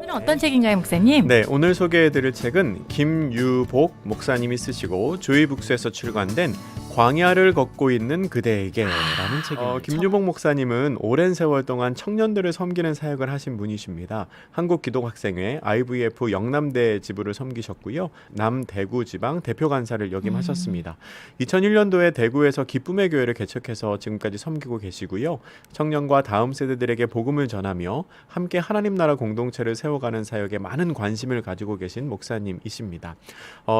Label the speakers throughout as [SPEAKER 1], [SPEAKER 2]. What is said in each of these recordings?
[SPEAKER 1] 오늘은 어떤 책인가요, 목사님?
[SPEAKER 2] 네, 오늘 소개해드릴 책은 김유복 목사님이 쓰시고 조이북스에서 출간된 광야를 걷고 있는 그대에게라는 책입니다. 김유복 목사님은 오랜 세월 동안 청년들을 섬기는 사역을 하신 분이십니다. 한국기독학생회 IVF 영남대 지부를 섬기셨고요. 남대구 지방 대표 간사를 역임하셨습니다. 2001년도에 대구에서 기쁨의 교회를 개척해서 지금까지 섬기고 계시고요. 청년과 다음 세대들에게 복음을 전하며 함께 하나님 나라 공동체를 세워가는 사역에 많은 관심을 가지고 계신 목사님이십니다.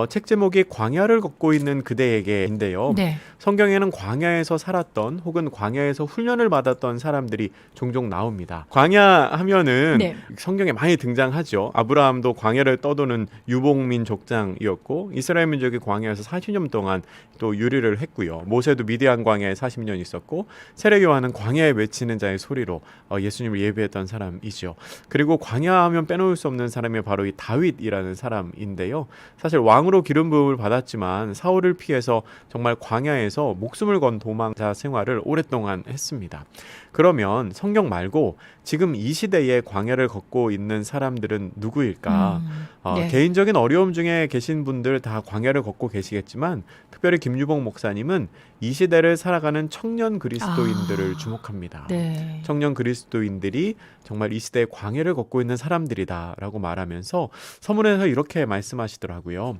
[SPEAKER 2] 책 제목이 광야를 걷고 있는 그대에게인데요.
[SPEAKER 1] 네.
[SPEAKER 2] 성경에는 광야에서 살았던 혹은 광야에서 훈련을 받았던 사람들이 종종 나옵니다. 광야 하면은
[SPEAKER 1] 네.
[SPEAKER 2] 성경에 많이 등장하죠. 아브라함도 광야를 떠도는 유복민 족장이었고 이스라엘 민족이 광야에서 40년 동안 또 유리를 했고요. 모세도 미디안 광야에 40년 있었고 세례 요한은 광야에 외치는 자의 소리로 예수님을 예배했던 사람이죠. 그리고 광야하면 빼놓을 수 없는 사람이 바로 이 다윗이라는 사람인데요. 사실 왕으로 기름 부음을 받았지만 사울을 피해서 정말 광야에서 목숨을 건 도망자 생활을 오랫동안 했습니다. 그러면 성경 말고 지금 이 시대에 광야를 걷고 있는 사람들은 누구일까?
[SPEAKER 1] 네.
[SPEAKER 2] 개인적인 어려움 중에 계신 분들 다 광야를 걷고 계시겠지만 특별히 김유복 목사님은 이 시대를 살아가는 청년 그리스도인들을 주목합니다.
[SPEAKER 1] 네.
[SPEAKER 2] 청년 그리스도인들이 정말 이 시대에 광야를 걷고 있는 사람들이다라고 말하면서 서문에서 이렇게 말씀하시더라고요.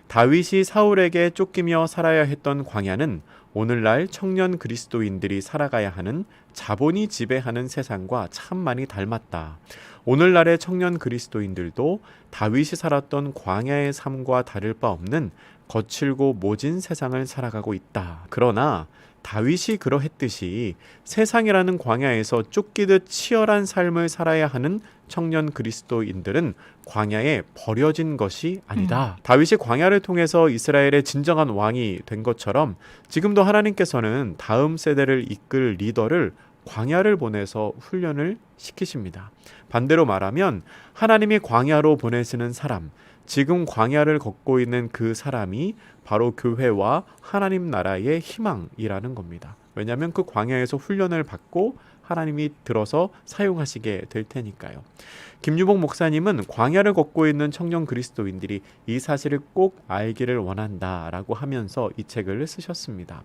[SPEAKER 2] 다윗이 사울에게 쫓기며 살아야 했던 광야는 오늘날 청년 그리스도인들이 살아가야 하는 자본이 지배하는 세상과 참 많이 닮았다. 오늘날의 청년 그리스도인들도 다윗이 살았던 광야의 삶과 다를 바 없는 거칠고 모진 세상을 살아가고 있다. 그러나 다윗이 그러했듯이 세상이라는 광야에서 쫓기듯 치열한 삶을 살아야 하는 청년 그리스도인들은 광야에 버려진 것이 아니다. 다윗이 광야를 통해서 이스라엘의 진정한 왕이 된 것처럼 지금도 하나님께서는 다음 세대를 이끌 리더를 광야를 보내서 훈련을 시키십니다. 반대로 말하면 하나님이 광야로 보내시는 사람, 지금 광야를 걷고 있는 그 사람이 바로 교회와 하나님 나라의 희망이라는 겁니다. 왜냐하면 그 광야에서 훈련을 받고 하나님이 들어서 사용하시게 될 테니까요. 김유복 목사님은 광야를 걷고 있는 청년 그리스도인들이 이 사실을 꼭 알기를 원한다라고 하면서 이 책을 쓰셨습니다.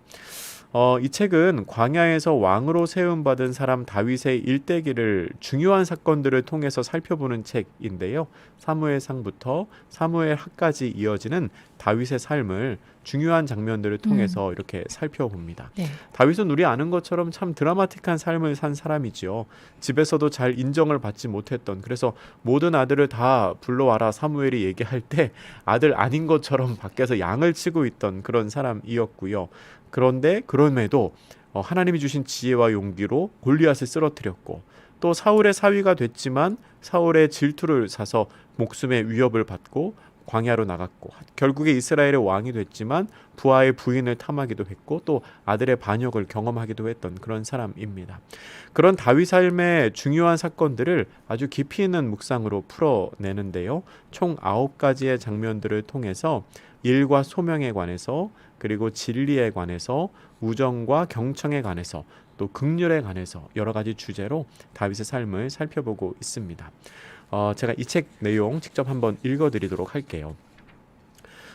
[SPEAKER 2] 이 책은 광야에서 왕으로 세움받은 사람 다윗의 일대기를 중요한 사건들을 통해서 살펴보는 책인데요. 사무엘상부터 사무엘하까지 이어지는 다윗의 삶을 중요한 장면들을 통해서 이렇게 살펴봅니다.
[SPEAKER 1] 네.
[SPEAKER 2] 다윗은 우리 아는 것처럼 참 드라마틱한 삶을 산 사람이지요. 집에서도 잘 인정을 받지 못했던, 그래서 모든 아들을 다 불러와라 사무엘이 얘기할 때 아들 아닌 것처럼 밖에서 양을 치고 있던 그런 사람이었고요. 그런데 그럼에도 하나님이 주신 지혜와 용기로 골리앗을 쓰러뜨렸고 또 사울의 사위가 됐지만 사울의 질투를 사서 목숨의 위협을 받고 광야로 나갔고 결국에 이스라엘의 왕이 됐지만 부하의 부인을 탐하기도 했고 또 아들의 반역을 경험하기도 했던 그런 사람입니다. 그런 다윗 삶의 중요한 사건들을 아주 깊이 있는 묵상으로 풀어내는데요. 총 9가지의 장면들을 통해서 일과 소명에 관해서 그리고 진리에 관해서 우정과 경청에 관해서 또 긍휼에 관해서 여러 가지 주제로 다윗의 삶을 살펴보고 있습니다. 제가 이 책 내용 직접 한번 읽어드리도록 할게요.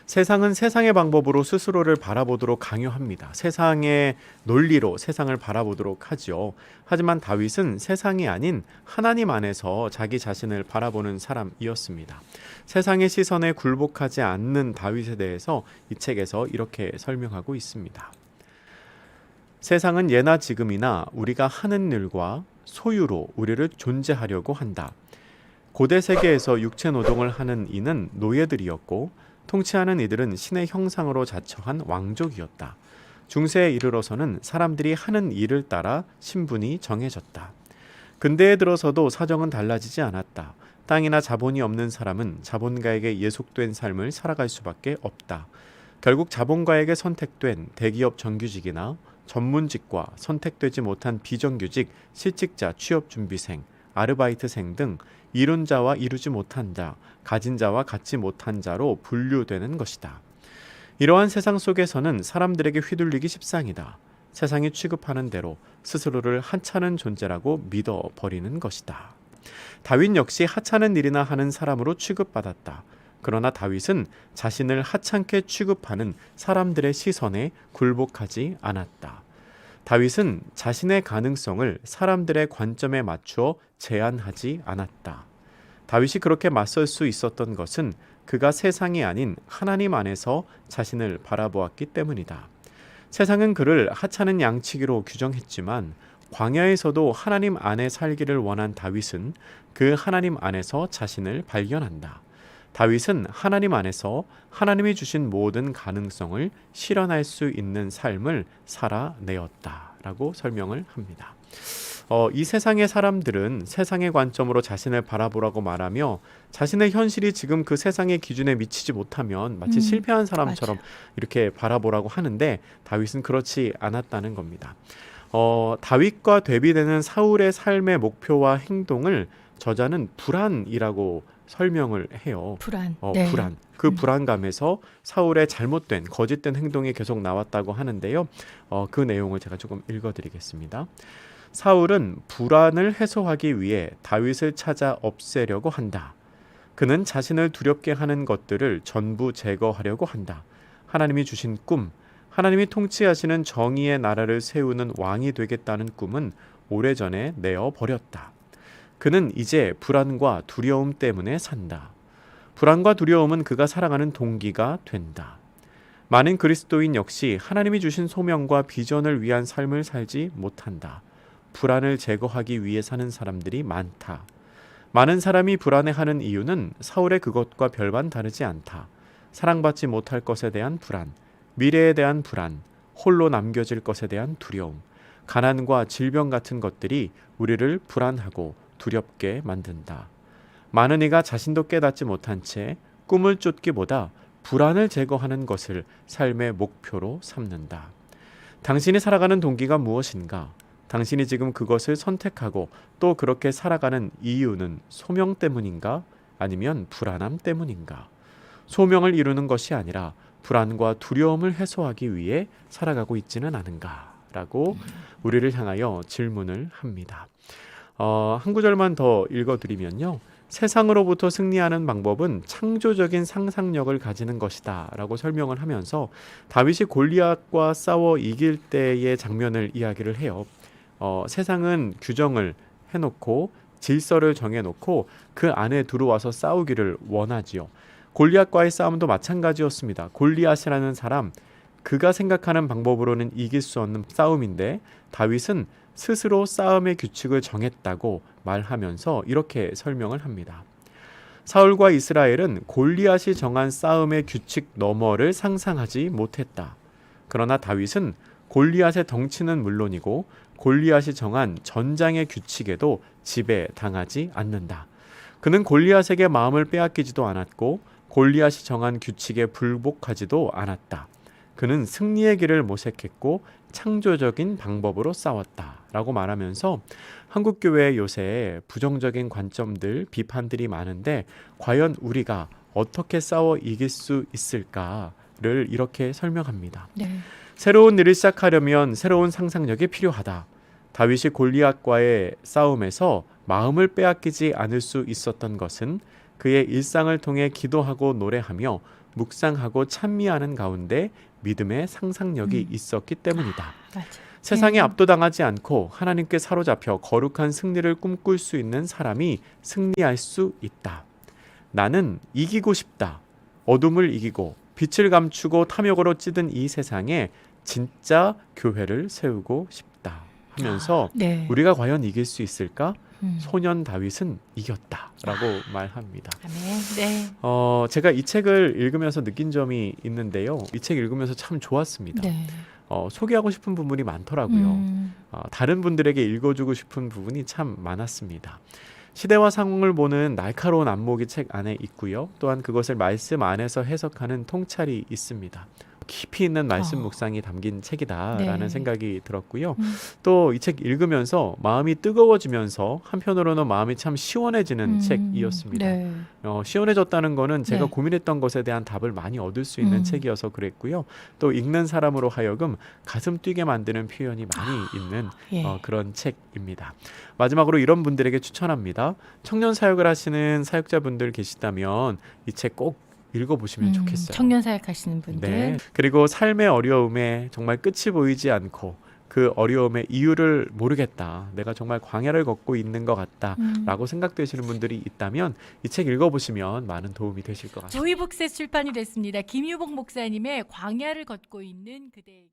[SPEAKER 2] 세상은 세상의 방법으로 스스로를 바라보도록 강요합니다. 세상의 논리로 세상을 바라보도록 하죠. 하지만 다윗은 세상이 아닌 하나님 안에서 자기 자신을 바라보는 사람이었습니다. 세상의 시선에 굴복하지 않는 다윗에 대해서 이 책에서 이렇게 설명하고 있습니다. 세상은 예나 지금이나 우리가 하는 일과 소유로 우리를 존재하려고 한다. 고대 세계에서 육체 노동을 하는 이는 노예들이었고 통치하는 이들은 신의 형상으로 자처한 왕족이었다. 중세에 이르러서는 사람들이 하는 일을 따라 신분이 정해졌다. 근대에 들어서도 사정은 달라지지 않았다. 땅이나 자본이 없는 사람은 자본가에게 예속된 삶을 살아갈 수밖에 없다. 결국 자본가에게 선택된 대기업 정규직이나 전문직과 선택되지 못한 비정규직, 실직자, 취업준비생, 아르바이트생 등 이룬 자와 이루지 못한 자, 가진 자와 갖지 못한 자로 분류되는 것이다. 이러한 세상 속에서는 사람들에게 휘둘리기 십상이다. 세상이 취급하는 대로 스스로를 하찮은 존재라고 믿어버리는 것이다. 다윗 역시 하찮은 일이나 하는 사람으로 취급받았다. 그러나 다윗은 자신을 하찮게 취급하는 사람들의 시선에 굴복하지 않았다. 다윗은 자신의 가능성을 사람들의 관점에 맞추어 제한하지 않았다. 다윗이 그렇게 맞설 수 있었던 것은 그가 세상이 아닌 하나님 안에서 자신을 바라보았기 때문이다. 세상은 그를 하찮은 양치기로 규정했지만 광야에서도 하나님 안에 살기를 원한 다윗은 그 하나님 안에서 자신을 발견한다. 다윗은 하나님 안에서 하나님이 주신 모든 가능성을 실현할 수 있는 삶을 살아내었다라고 설명을 합니다. 이 세상의 사람들은 세상의 관점으로 자신을 바라보라고 말하며 자신의 현실이 지금 그 세상의 기준에 미치지 못하면 마치 실패한 사람처럼
[SPEAKER 1] 맞아요.
[SPEAKER 2] 이렇게 바라보라고 하는데 다윗은 그렇지 않았다는 겁니다. 다윗과 대비되는 사울의 삶의 목표와 행동을 저자는 불안이라고 설명을 해요.
[SPEAKER 1] 불안. 네.
[SPEAKER 2] 불안. 그 불안감에서 사울의 잘못된 거짓된 행동이 계속 나왔다고 하는데요. 그 내용을 제가 조금 읽어드리겠습니다. 사울은 불안을 해소하기 위해 다윗을 찾아 없애려고 한다. 그는 자신을 두렵게 하는 것들을 전부 제거하려고 한다. 하나님이 주신 꿈, 하나님이 통치하시는 정의의 나라를 세우는 왕이 되겠다는 꿈은 오래전에 내어 버렸다. 그는 이제 불안과 두려움 때문에 산다. 불안과 두려움은 그가 살아가는 동기가 된다. 많은 그리스도인 역시 하나님이 주신 소명과 비전을 위한 삶을 살지 못한다. 불안을 제거하기 위해 사는 사람들이 많다. 많은 사람이 불안해하는 이유는 사울의 그것과 별반 다르지 않다. 사랑받지 못할 것에 대한 불안, 미래에 대한 불안, 홀로 남겨질 것에 대한 두려움, 가난과 질병 같은 것들이 우리를 불안하고 두렵게 만든다. 많은 이가 자신도 깨닫지 못한 채 꿈을 쫓기보다 불안을 제거하는 것을 삶의 목표로 삼는다. 당신이 살아가는 동기가 무엇인가? 당신이 지금 그것을 선택하고 또 그렇게 살아가는 이유는 소명 때문인가? 아니면 불안함 때문인가? 소명을 이루는 것이 아니라 불안과 두려움을 해소하기 위해 살아가고 있지는 않은가? 라고 우리를 향하여 질문을 합니다. 한 구절만 더 읽어드리면요. 세상으로부터 승리하는 방법은 창조적인 상상력을 가지는 것이다 라고 설명을 하면서 다윗이 골리앗과 싸워 이길 때의 장면을 이야기를 해요. 세상은 규정을 해놓고 질서를 정해놓고 그 안에 들어와서 싸우기를 원하지요. 골리앗과의 싸움도 마찬가지였습니다. 골리앗이라는 사람, 그가 생각하는 방법으로는 이길 수 없는 싸움인데 다윗은 스스로 싸움의 규칙을 정했다고 말하면서 이렇게 설명을 합니다. 사울과 이스라엘은 골리앗이 정한 싸움의 규칙 너머를 상상하지 못했다. 그러나 다윗은 골리앗의 덩치는 물론이고 골리앗이 정한 전장의 규칙에도 지배당하지 않는다. 그는 골리앗에게 마음을 빼앗기지도 않았고 골리앗이 정한 규칙에 불복하지도 않았다. 그는 승리의 길을 모색했고 창조적인 방법으로 싸웠다 라고 말하면서 한국교회 요새 부정적인 관점들, 비판들이 많은데 과연 우리가 어떻게 싸워 이길 수 있을까를 이렇게 설명합니다.
[SPEAKER 1] 네.
[SPEAKER 2] 새로운 일을 시작하려면 새로운 상상력이 필요하다. 다윗이 골리앗과의 싸움에서 마음을 빼앗기지 않을 수 있었던 것은 그의 일상을 통해 기도하고 노래하며 묵상하고 찬미하는 가운데 믿음의 상상력이 있었기 때문이다.
[SPEAKER 1] 맞아.
[SPEAKER 2] 세상에 압도당하지 않고 하나님께 사로잡혀 거룩한 승리를 꿈꿀 수 있는 사람이 승리할 수 있다. 나는 이기고 싶다. 어둠을 이기고 빛을 감추고 탐욕으로 찌든 이 세상에 진짜 교회를 세우고 싶다 하면서
[SPEAKER 1] 네.
[SPEAKER 2] 우리가 과연 이길 수 있을까? 소년 다윗은 이겼다라고 말합니다.
[SPEAKER 1] 아멘. 네.
[SPEAKER 2] 제가 이 책을 읽으면서 느낀 점이 있는데요. 이 책 읽으면서 참 좋았습니다.
[SPEAKER 1] 네.
[SPEAKER 2] 소개하고 싶은 부분이 많더라고요. 다른 분들에게 읽어주고 싶은 부분이 참 많았습니다. 시대와 상황을 보는 날카로운 안목이 책 안에 있고요. 또한 그것을 말씀 안에서 해석하는 통찰이 있습니다. 깊이 있는 말씀
[SPEAKER 1] 어.
[SPEAKER 2] 묵상이 담긴 책이다라는
[SPEAKER 1] 네.
[SPEAKER 2] 생각이 들었고요.
[SPEAKER 1] 음.
[SPEAKER 2] 또 이 책 읽으면서 마음이 뜨거워지면서 한편으로는 마음이 참 시원해지는 책이었습니다.
[SPEAKER 1] 네.
[SPEAKER 2] 시원해졌다는 거는 제가
[SPEAKER 1] 네.
[SPEAKER 2] 고민했던 것에 대한 답을 많이 얻을 수 있는
[SPEAKER 1] 음.
[SPEAKER 2] 책이어서 그랬고요. 또 읽는 사람으로 하여금 가슴 뛰게 만드는 표현이 많이 있는
[SPEAKER 1] 예.
[SPEAKER 2] 그런 책입니다. 마지막으로 이런 분들에게 추천합니다. 청년 사역을 하시는 사역자분들 계시다면 이 책 꼭 읽어보시면 좋겠어요.
[SPEAKER 1] 청년 사역하시는 분들.
[SPEAKER 2] 네. 그리고 삶의 어려움에 정말 끝이 보이지 않고 그 어려움의 이유를 모르겠다. 내가 정말 광야를 걷고 있는 것 같다라고 생각되시는 분들이 있다면 이 책 읽어보시면 많은 도움이 되실 것 같습니다.
[SPEAKER 1] 조이북스 출판이 됐습니다. 김유복 목사님의 광야를 걷고 있는 그대에게.